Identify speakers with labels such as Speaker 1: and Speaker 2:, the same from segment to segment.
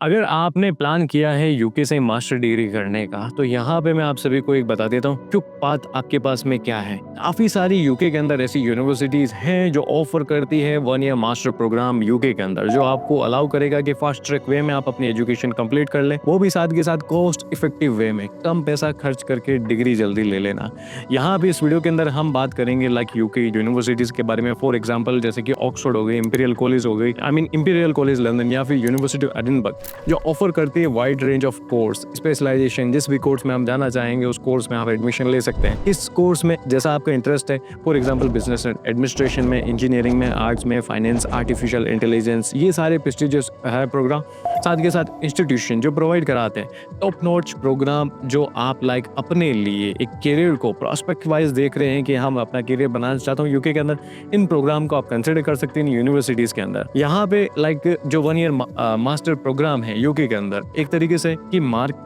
Speaker 1: अगर आपने प्लान किया है यूके से मास्टर डिग्री करने का, तो यहाँ पे मैं आप सभी को एक बता देता हूँ क्यों पाथ आपके पास में क्या है। काफ़ी सारी यूके के अंदर ऐसी यूनिवर्सिटीज़ हैं जो ऑफर करती है 1 ईयर मास्टर प्रोग्राम यूके के अंदर, जो आपको अलाउ करेगा कि फास्ट ट्रैक वे में आप अपनी एजुकेशन कंप्लीट कर लें, वो भी साथ के साथ कॉस्ट इफेक्टिव वे में, कम पैसा खर्च करके डिग्री जल्दी ले लेना। यहाँ पे इस वीडियो के अंदर हम बात करेंगे लाइक यूके यूनिवर्सिटीज़ के बारे में। फॉर एग्जाम्पल जैसे कि ऑक्सफोर्ड हो गई, इंपीरियल कॉलेज हो गई, इंपीरियल कॉलेज लंदन या फिर यूनिवर्सिटी ऑफ एडिनबर्ग, जो ऑफर करती है wide range of course specialisation. जिस भी कोर्स में हम जाना चाहेंगे उस कोर्स में आप एडमिशन ले सकते हैं। इस कोर्स में जैसा आपका इंटरेस्ट है, फॉर एग्जांपल बिजनेस एडमिनिस्ट्रेशन में, इंजीनियरिंग में, आर्ट्स में, फाइनेंस, आर्टिफिशियल इंटेलिजेंस, ये सारे प्रेस्टिजियस है प्रोग्राम। साथ के साथ इंस्टीट्यूशन जो प्रोवाइड कराते हैं टॉप नॉच प्रोग्राम, जो आप लाइक अपने लिए एक करियर को प्रोस्पेक्ट वाइज देख रहे हैं कि हम अपना करियर बनाना चाहता हूँ यूके के अंदर, इन प्रोग्राम को आप कंसिडर कर सकते हैं यूनिवर्सिटीज के अंदर। यहाँ पे लाइक जो 1 ईयर मास्टर प्रोग्राम है यूके के अंदर, एक तरीके से कि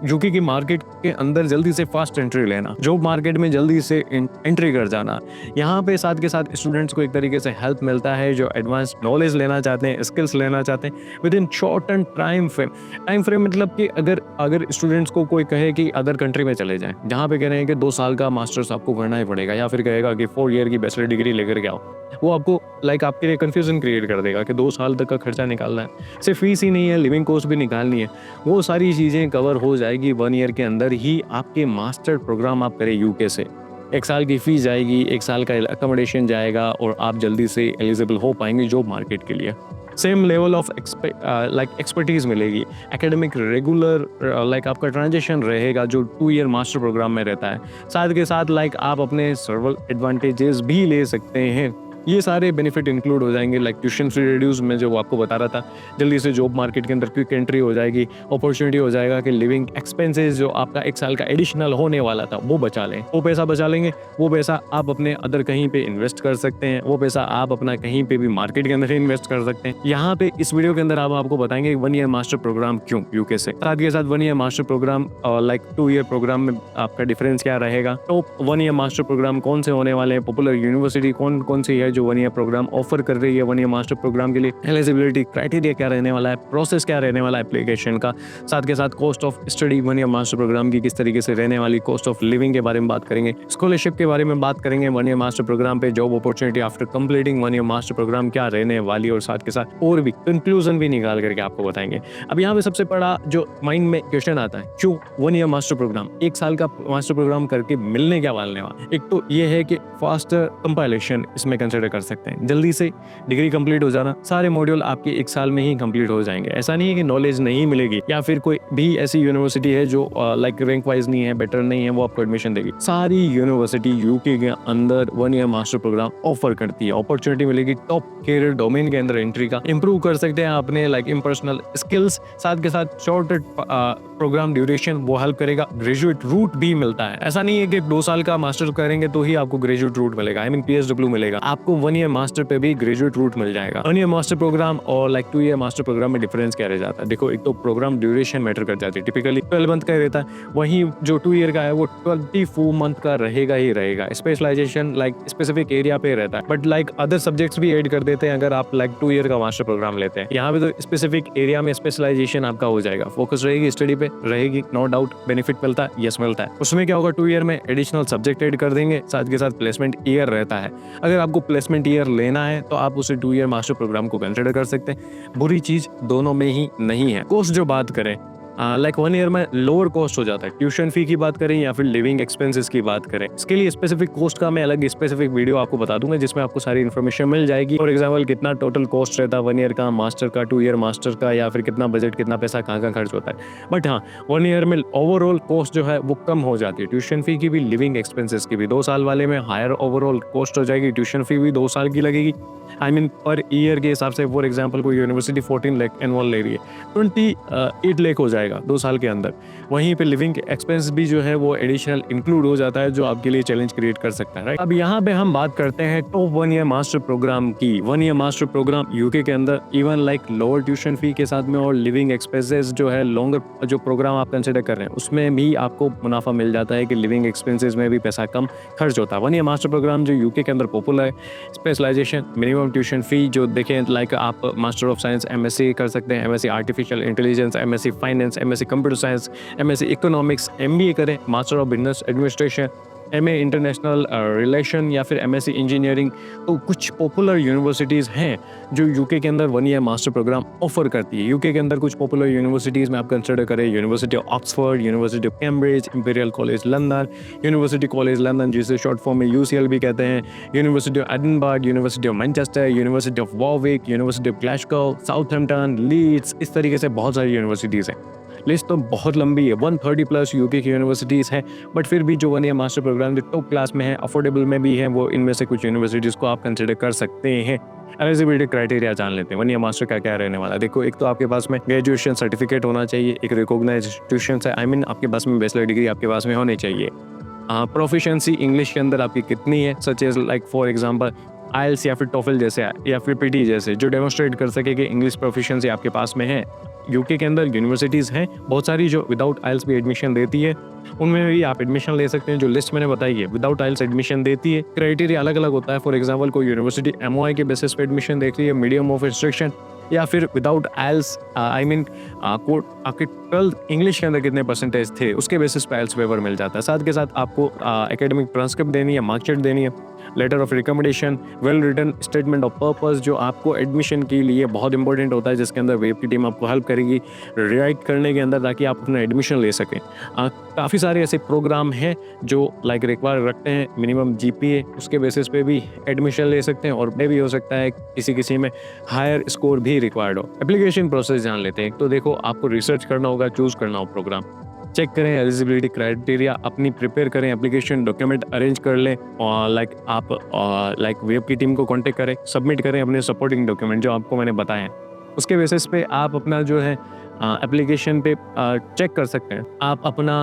Speaker 1: यूके की मार्केट के अंदर जल्दी से फास्ट एंट्री लेना, जॉब मार्केट में जल्दी से एंट्री कर जाना। यहाँ पे साथ के साथ स्टूडेंट्स को एक तरीके से हेल्प मिलता है जो एडवांस नॉलेज लेना चाहते हैं, स्किल्स लेना चाहते हैं with in short and time frame. मतलब कि अगर स्टूडेंट्स को कोई कहे कि अदर कंट्री में चले जाएं, जहाँ पे कह रहे हैं कि 2 साल का मास्टर्स आपको करना ही पड़ेगा, या फिर कहेगा कि 4 ईयर की बैचलर डिग्री लेकर के आओ, वो आपको लाइक आपके लिए कंफ्यूजन क्रिएट कर देगा कि 2 साल तक का खर्चा निकालना है, सिर्फ फीस ही नहीं है, लिविंग कॉस्ट भी निकालनी है। वो सारी चीज़ें कवर हो जाएगी 1 ईयर के अंदर ही। आपके मास्टर प्रोग्राम आप करें यूके से, 1 साल की फीस जाएगी, 1 साल का अकोमोडेशन जाएगा और आप जल्दी से एलिजिबल हो पाएंगे जॉब मार्केट के लिए। सेम लेवल ऑफ एक्सपर्टीज मिलेगी, एकेडमिक रेगुलर लाइक आपका ट्रांजिशन रहेगा जो 2 ईयर मास्टर प्रोग्राम में रहता है। साथ के साथ लाइक आप अपने सर्वल एडवांटेजेस भी ले सकते हैं। ये सारे बेनिफिट इंक्लूड हो जाएंगे लाइक ट्यूशन फी रिड्यूस में, जो आपको बता रहा था, जल्दी से जॉब मार्केट के अंदर क्विक एंट्री हो जाएगी, अपॉर्चुनिटी हो जाएगा कि लिविंग एक्सपेंसेस जो आपका 1 साल का एडिशनल होने वाला था वो बचा लें, वो पैसा बचा लेंगे। वो पैसा आप अपने अदर कहीं पे इन्वेस्ट कर सकते हैं, वो पैसा आप अपना कहीं पे भी मार्केट के अंदर इन्वेस्ट कर सकते हैं। यहाँ पे इस वीडियो के अंदर आपको बताएंगे 1 ईयर मास्टर प्रोग्राम क्यों यूके से, साथ के साथ 1 ईयर मास्टर प्रोग्राम और लाइक 2 ईयर प्रोग्राम में आपका डिफरेंस क्या रहेगा, टॉप 1 ईयर मास्टर प्रोग्राम कौन से होने वाले हैं, पॉपुलर यूनिवर्सिटी कौन कौन सी है जो 1 ईयर प्रोग्राम ऑफर कर रही है 1 ईयर मास्टर प्रोग्राम के लिए, एलिजिबिलिटी क्राइटेरिया क्या रहने वाला है, प्रोसेस क्या रहने वाला है एप्लीकेशन का, साथ के साथ cost of study 1 year master programme की किस तरीके से रहने वाली, कॉस्ट ऑफ लिविंग के बारे में बात करेंगे, स्कॉलरशिप के बारे में बात करेंगे 1 ईयर मास्टर प्रोग्राम पे, job opportunity after completing 1 year master programme क्या रहने वाली, और साथ के साथ और भी कंक्लूजन भी निकाल करके आपको बताएंगे। अब यहाँ पे सबसे बड़ा जो माइंड में क्वेश्चन आता है, क्यों 1 ईयर मास्टर प्रोग्राम, 1 साल का मास्टर प्रोग्राम करके मिलने क्या वाले वाला। एक तो ये है कि फास्ट कंपाइलेशन इसमें कंसिडर कर सकते हैं, जल्दी से डिग्री कंप्लीट हो जाना, सारे मॉड्यूल आपके 1 साल में ही कंप्लीट हो जाएंगे। ऐसा नहीं है कि नॉलेज नहीं मिलेगी या फिर कोई भी ऐसी यूनिवर्सिटी है जो लाइक रैंक वाइज नहीं है, बेटर नहीं है, वो आपको एडमिशन देगी। सारी यूनिवर्सिटी यूके के अंदर 1 ईयर मास्टर प्रोग्राम ऑफर करती है, अपॉर्चुनिटी मिलेगी टॉप करियर डोमेन के अंदर एंट्री का, इंप्रूव कर सकते हैं अपने लाइक इम्पर्सनल स्किल्स, साथ के साथ शॉर्ट प्रोग्राम ड्यूरेशन वो हेल्प करेगा, ग्रेजुएट रूट भी मिलता है। ऐसा नहीं है कि 2 साल का मास्टर करेंगे तो ही आपको ग्रेजुएट रूट मिलेगा, PSW मिलेगा, आपको 1 ईयर मास्टर पे भी ग्रेजुएट रूट मिल जाएगा। 1 ईयर मास्टर प्रोग्राम और लाइक 2 ईयर मास्टर प्रोग्राम में डिफरेंस क्या रह जाता है, देखो एक तो प्रोग्राम ड्यूरेशन मैटर कर जाती है, टिपिकली 12 मंथ का रहता है, वहीं जो 2 ईयर का है वो 24 मंथ का रहेगा ही रहेगा। स्पेशलाइजेशन लाइक स्पेसिफिक एरिया पे रहता है, बट लाइक अदर सब्जेक्ट्स भी ऐड कर देते हैं अगर आप लाइक 2 ईयर का मास्टर प्रोग्राम लेते हैं। यहाँ पे तो स्पेसिफिक एरिया में स्पेशलाइजेशन आपका हो जाएगा, फोकस रहेगी स्टडी पे रहेगी, नो डाउट बेनिफिट मिलता है, यस मिलता है। उसमें क्या होगा, 2 ईयर में एडिशनल सब्जेक्ट ऐड कर देंगे, साथ के साथ प्लेसमेंट ईयर रहता है। अगर आपको प्लेसमेंट ईयर लेना है तो आप उसे 2 ईयर मास्टर प्रोग्राम को कंसिडर कर सकते हैं। बुरी चीज दोनों में ही नहीं है। कॉस्ट जो बात करें लाइक 1 ईयर में लोअर कॉस्ट हो जाता है, ट्यूशन फी की बात करें या फिर लिविंग एक्सपेंसेस की बात करें, इसके लिए स्पेसिफिक कॉस्ट का मैं अलग स्पेसिफिक वीडियो आपको बता दूंगा जिसमें आपको सारी इन्फॉर्मेशन मिल जाएगी। फॉर एग्जांपल कितना टोटल कॉस्ट रहता है 1 ईयर का मास्टर का, 2 ईयर मास्टर का, या फिर कितना बजट, कितना पैसा कहाँ खर्च होता है। बट हाँ, 1 ईयर में ओवरऑल कॉस्ट जो है वो कम हो जाती है, ट्यूशन फी की भी, लिविंग एक्सपेंसेस की भी। 2 साल वाले में हायर ओवरऑल कॉस्ट हो जाएगी, ट्यूशन फी भी 2 साल की लगेगी, पर ईयर के हिसाब से। फॉर एग्जाम्पल कोई यूनिवर्सिटी 14 लाख एनुअल ले रही है, 28 लाख हो जाएगा 2 साल के अंदर। वहीं पे लिविंग एक्सपेंस भी जो है वो एडिशनल इंक्लूड हो जाता है, जो आपके लिए चैलेंज क्रिएट कर सकता है, राइट। अब यहाँ पे हम बात करते हैं टॉप 1 ईयर मास्टर प्रोग्राम की। 1 ईयर मास्टर प्रोग्राम यूके के अंदर even like lower tuition fee के साथ में और लिविंग एक्सपेंसेस जो है, लॉन्गर जो प्रोग्राम आप कंसिडर कर रहे हैं उसमें भी आपको मुनाफा मिल जाता है कि लिविंग एक्सपेंसेस में भी पैसा कम खर्च होता है। 1 ईयर मास्टर प्रोग्राम जो यूके के अंदर पॉपुलर है, specialisation, minimum minimum tuition fee जो देखें लाइक आप मास्टर ऑफ साइंस एमएससी कर सकते हैं, MSc artificial intelligence, MSc finance, MSc computer science, MSc economics, MBA करें, master of business administration, MA international relation या फिर एमएससी इंजीनियरिंग। तो कुछ पॉपुलर यूनिवर्सिटीज़ हैं जो यूके के अंदर 1 ईयर मास्टर प्रोग्राम ऑफर करती है। यूके के अंदर कुछ पॉपुलर यूनिवर्सिटीज़ में आप कंसिडर करें University of Oxford, University of Cambridge, Imperial College London, University College London जिसे शॉर्ट फॉर्म में यूसीएल भी कहते हैं, University of Edinburgh, University of Manchester, University of Warwick, University of Glasgow, Southampton, Leeds, इस तरीके से बहुत सारी यूनिवर्सिटीज़ हैं। लिस्ट तो बहुत लंबी है, 130 प्लस यूके की यूनिवर्सिटीज़ हैं, बट फिर भी जो 1 ईयर मास्टर प्रोग्राम जो टॉप क्लास में है, अफोर्डेबल में भी है, वो इनमें से कुछ यूनिवर्सिटीज़ को आप कंसिडर कर सकते हैं। एलिजिबिलिटी क्राइटेरिया जान लेते हैं 1 ईयर मास्टर का क्या रहने वाला है। देखो, एक तो आपके पास में ग्रेजुएशन सर्टिफिकेट होना चाहिए, एक रिकॉग्नाइज्ड इंस्टीट्यूशन से, आई मीन आपके पास में बैचलर डिग्री आपके पास में होनी चाहिए। प्रोफिशिएंसी इंग्लिश के अंदर आपकी कितनी है, such as like for example IELTS या फिर टोफल जैसे या फिर पीटी जैसे, जो डेमोस्ट्रेट कर सके कि इंग्लिश प्रोफिशिएंसी आपके पास में है। यूके के अंदर यूनिवर्सिटीज़ हैं बहुत सारी जो विदाउट आइल्स भी एडमिशन देती है, उनमें भी आप एडमिशन ले सकते हैं। जो लिस्ट मैंने बताई है विदाउट आइल्स एडमिशन देती है, क्राइटेरिया अलग अलग होता है। फॉर एग्जांपल कोई यूनिवर्सिटी एमओआई के बेसिस पे एडमिशन देती है, मीडियम ऑफ इंस्ट्रक्शन, या फिर विदाउट आइल्स आई मीन आपके 12th इंग्लिश के अंदर कितने परसेंटेज थे उसके बेसिस पे आइल्स पेपर मिल जाता है। साथ के साथ आपको एकेडमिक ट्रांसक्रिप्ट देनी है, मार्कशीट देनी है, letter of recommendation, well written statement of purpose जो आपको एडमिशन के लिए बहुत इंपॉर्टेंट होता है, जिसके अंदर वेब की टीम आपको हेल्प करेगी राइट करने के अंदर ताकि आप अपना एडमिशन ले सकें। काफ़ी सारे ऐसे प्रोग्राम हैं जो लाइक रिक्वायर रखते हैं मिनिमम जीपीए, उसके बेसिस पे भी एडमिशन ले सकते हैं, और मे भी हो सकता है किसी में हायर स्कोर भी रिक्वायर्ड हो। एप्लीकेशन प्रोसेस जान लेते हैं। तो देखो, आपको रिसर्च करना होगा, चूज़ करना हो प्रोग्राम, चेक करें एलिजिबिलिटी क्राइटेरिया, अपनी प्रिपेयर करें, एप्लीकेशन डॉक्यूमेंट अरेंज कर लें, और लाइक वेब की टीम को कांटेक्ट करें, सबमिट करें अपने सपोर्टिंग डॉक्यूमेंट जो आपको मैंने बताए हैं। उसके बेसिस पे आप अपना जो है एप्लीकेशन पे चेक कर सकते हैं, आप अपना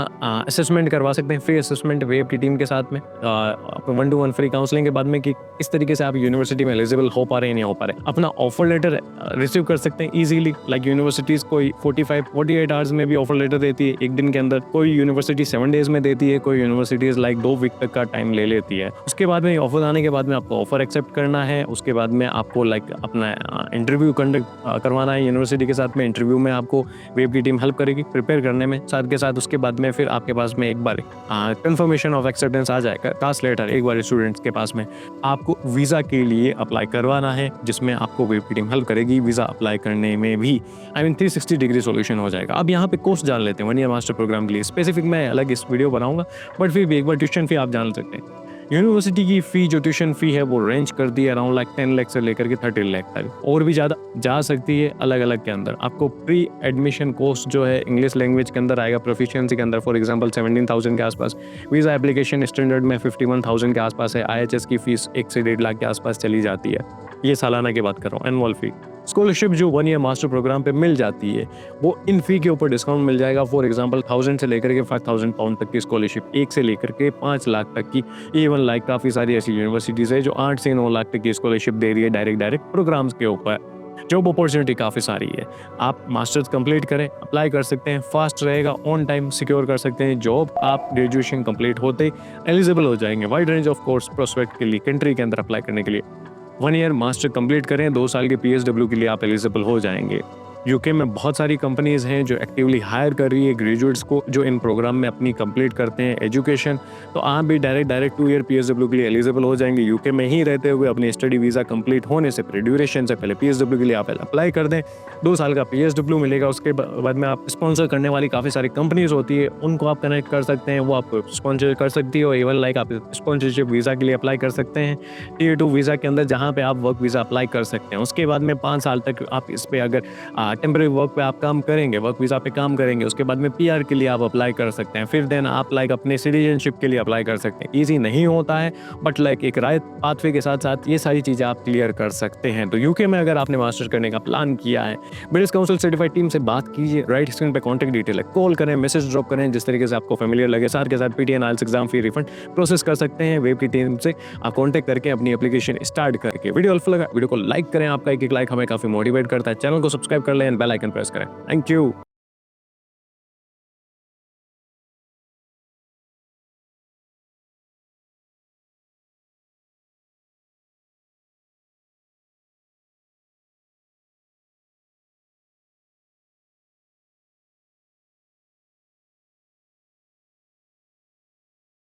Speaker 1: असेसमेंट करवा सकते हैं, फ्री असेसमेंट वेब की टीम के साथ में, 1-to-1 फ्री काउंसलिंग के बाद में कि इस तरीके से आप यूनिवर्सिटी में एलिजिबल हो पा रहे हैं नहीं हो पा रहे। अपना ऑफर लेटर रिसीव कर सकते हैं ईजिली, लाइक यूनिवर्सिटीज़ कोई 48 आवर्स में भी ऑफर लेटर देती है, एक दिन के अंदर। कोई यूनिवर्सिटी 7 डेज में देती है, कोई यूनिवर्सिटीज़ लाइक 2 वीक तक का टाइम ले लेती है। उसके बाद में ऑफर आने के बाद में आपको ऑफर एक्सेप्ट करना है, उसके बाद में आपको लाइक अपना इंटरव्यू कंडक्ट करवाना है यूनिवर्सिटी के साथ में। इंटरव्यू में आपको वेब की टीम हेल्प करेगी प्रिपेयर करने में। साथ के साथ उसके बाद में फिर आपके पास में एक बार कंफर्मेशन ऑफ एक्सेप्टेंस आ जाएगा, कास्ट लेटर एक बार स्टूडेंट्स के पास में। आपको वीज़ा के लिए अप्लाई करवाना है, जिसमें आपको वेब की टीम हेल्प करेगी। वीज़ा अप्लाई करने में भी 360 डिग्री सॉल्यूशन हो जाएगा। अब यहाँ पे कोर्स जान लेते हैं 1 ईयर मास्टर प्रोग्राम के लिए। स्पेसिफिक मैं अलग इस वीडियो बनाऊंगा, बट फिर भी एक बार ट्यूशन फी आप जान सकते हैं। यूनिवर्सिटी की फ़ी जो ट्यूशन फ़ी है वो रेंज कर दी है अराउंड लाइक 10 लाख से लेकर के 30 लाख तक, और भी ज़्यादा जा सकती है अलग अलग के अंदर। आपको प्री एडमिशन कोर्स जो है इंग्लिश लैंग्वेज के अंदर आएगा, प्रोफिशिएंसी के अंदर फॉर एग्जांपल 17,000 के आसपास। वीज़ा एप्लीकेशन स्टैंडर्ड में 51,000 के आसपास है। IHS की फ़ीस 1 से 1.5 लाख के आसपास चली जाती है। ये सालाना की बात कर रहा हूँ, एनुअल फ़ी। स्कॉलरशिप जो 1 ईयर मास्टर प्रोग्राम पे मिल जाती है वो इन फ़ी के ऊपर डिस्काउंट मिल जाएगा। फॉर एग्जांपल 1000 से लेकर के 5000 पाउंड तक की स्कॉलरशिप, 1 से लेकर के 5 लाख तक की, इवन लाइक काफ़ी सारी ऐसी यूनिवर्सिटीज़ है जो 8 से 9 लाख तक की स्कॉलरशिप दे रही है डायरेक्ट प्रोग्राम्स के ऊपर। जॉब अपॉर्चुनिटी काफ़ी सारी है। आप मास्टर्स कंप्लीट करें, अप्लाई कर सकते हैं, फास्ट रहेगा, ऑन टाइम सिक्योर कर सकते हैं जॉब। आप ग्रेजुएशन कंप्लीट होते एलिजिबल हो जाएंगे wide range of course prospect के लिए, कंट्री के अंदर अप्लाई करने के लिए। 1 ईयर मास्टर कंप्लीट करें, 2 साल के PSW के लिए आप एलिजिबल हो जाएंगे। यूके में बहुत सारी कंपनीज़ हैं जो एक्टिवली हायर कर रही है ग्रेजुएट्स को जो इन प्रोग्राम में अपनी कंप्लीट करते हैं एजुकेशन। तो आप भी डायरेक्ट 2 ईयर PSW के लिए एलिजिबल हो जाएंगे। यूके में ही रहते हुए अपनी स्टडी वीज़ा कंप्लीट होने से पहले, ड्यूरेशन से पहले PSW के लिए आप अप्लाई कर दें। 2 साल का PSW मिलेगा। उसके बाद में आप स्पॉन्सर करने वाली काफ़ी सारी कंपनीज होती है, उनको आप कनेक्ट कर सकते हैं, वो आपको स्पॉन्सर कर सकती है। इवन लाइक आप स्पॉन्सरशिप वीज़ा के लिए अप्लाई कर सकते हैं, Tier 2 वीज़ा के अंदर, जहाँ पे आप वर्क वीज़ा अप्लाई कर सकते हैं। उसके बाद में 5 साल तक आप इस पर अगर टेम्परेरी वर्क पे आप काम करेंगे, वर्क वीज़ा पे काम करेंगे, उसके बाद में PR के लिए आप अप्लाई कर सकते हैं। फिर देन आप लाइक अपने सिटीजनशिप के लिए अप्लाई कर सकते हैं। ईजी नहीं होता है, बट लाइक एक राइट पाथवे के साथ साथ ये सारी चीज़ें आप क्लियर कर सकते हैं। तो यूके में अगर आपने मास्टर्स करने का प्लान किया है, ब्रिटिश काउंसिल सर्टिफाइड टीम से बात कीजिए। राइट स्क्रीन पे कॉन्टैक्ट डिटेल है, कॉल करें, मैसेज ड्रॉप करें, जिस तरीके से आपको फेमिलियर लगे। साथ के साथ PTN IELTS एग्जाम फी रिफंड प्रोसेस कर सकते हैं वेब की टीम से। आप कॉन्टैक्ट करके अपनी एप्लीकेशन स्टार्ट करके। वीडियो हेल्पफुल लगा, वीडियो को लाइक करें, आपका एक लाइक हमें काफ़ी मोटिवेट करता है। चैनल को सब्सक्राइब कर लें, बेल आइकन प्रेस करें। Thank you.